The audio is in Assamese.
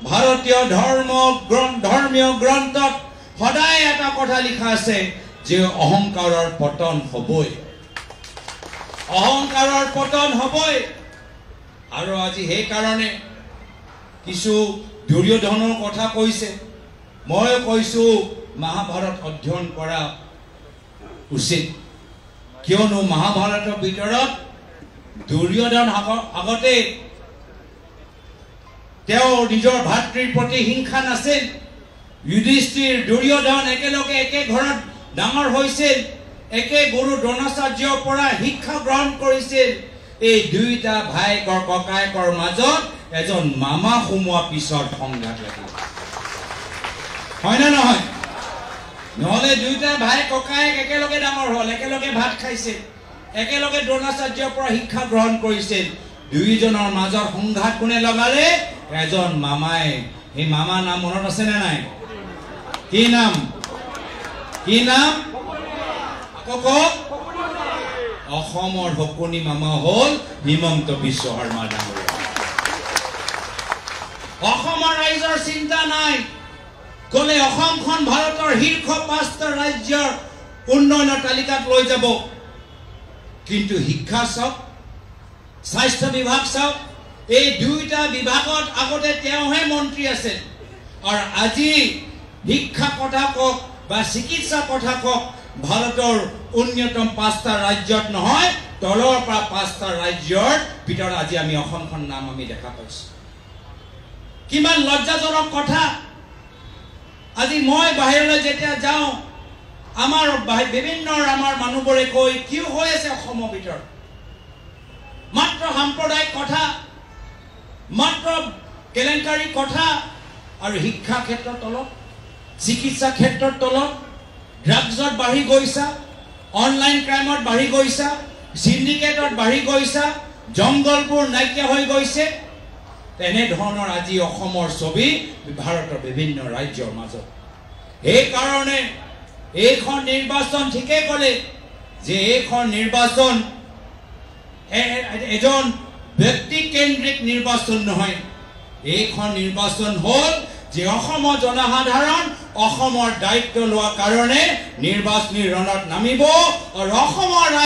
ভাৰতীয় ধৰ্মীয় গ্ৰন্থত সদায় এটা কথা লিখা আছে যে অহংকাৰৰ পতন হ'বই, অহংকাৰৰ পতন হ'বই। আৰু আজি সেই কাৰণে কিছু দুৰ্যোধনৰ কথা কৈছে, মই কৈছো মহাভাৰত অধ্যয়ন কৰা উচিত, কিয়নো মহাভাৰতৰ ভিতৰত দুৰ্যোধন আগতে তেওঁ নিজৰ ভাতৃৰ প্ৰতি হিংসা নাছিল। যুধিষ্ঠিৰ দুৰ্যোধন একেলগে একে ঘৰত ডাঙৰ হৈছিল, একে গুৰু দ্ৰোণাচাৰ্যৰ পৰা শিক্ষা গ্ৰহণ কৰিছিল। এই দুইটা ভাইকৰ ককায়েকৰ মাজত এজন মামা সোমোৱা পিছত সংঘাত লাগিল, হয় না নহয়? নহলে দুইটা ভাই ককায়েক একেলগে ডাঙৰ হল, একেলগে ভাত খাইছিল, একেলগে দ্ৰোণাচাৰ্যৰ পৰা শিক্ষা গ্ৰহণ কৰিছিল। দুইজনৰ মাজত সংঘাত কোনে লগালে? এজন মামাই। সেই মামা নাম মনত আছে নে নাই? কি নাম? কি নাম? অসমৰ শকুনি মামা হল হিমন্ত বিশ্ব শৰ্মা ডাঙৰীয়া। অসমৰ ৰাইজৰ চিন্তা নাই, কলে অসমখন ভাৰতৰ শীৰ্ষ 5টা ৰাজ্যৰ উন্নয়নৰ তালিকাত লৈ যাব। কিন্তু শিক্ষা চাওক, স্বাস্থ্য বিভাগ চাওক, এই দুইটা বিভাগত আগতে তেওঁহে মন্ত্ৰী আছিল। আৰু আজি শিক্ষা কথা কওক বা চিকিৎসা কথা কওক, ভাৰতৰ অন্যতম 5টা ৰাজ্যত নহয়, তলৰ পৰা 5টা ৰাজ্যৰ ভিতৰত আজি আমি অসমখন নাম আমি দেখা পাইছো। কিমান লজ্জাজনক কথা। আজি মই বাহিৰলৈ যেতিয়া যাওঁ, আমাৰ বিভিন্ন আমাৰ মানুহবোৰে কৈ কি হৈ আছে অসমৰ ভিতৰত, মাত্ৰ সাম্প্ৰদায়িক কথা, মাত্ৰ কেলেংকাৰী কথা। আৰু শিক্ষা ক্ষেত্ৰত তলত, চিকিৎসা ক্ষেত্ৰত তলত, ড্ৰাগছত বাঢ়ি গৈছা, অনলাইন ক্ৰাইমত বাঢ়ি গৈছা, সিন্ডিকেটত বাঢ়ি গৈছা, জংগলবোৰ নাইকিয়া হৈ গৈছে। তেনেধৰণৰ আজি অসমৰ ছবি ভাৰতৰ বিভিন্ন ৰাজ্যৰ মাজত। সেইকাৰণে এইখন নিৰ্বাচন ঠিকে ক'লে যে এইখন নিৰ্বাচন এজন ব্যক্তিকেন্দ্ৰিক নিৰ্বাচন নহয়, এইখন নিৰ্বাচন হ'ল যে অসমৰ জনসাধাৰণ অসমৰ দায়িত্ব লোৱাৰ কাৰণে নিৰ্বাচনী ৰণত নামিব আৰু অসমৰ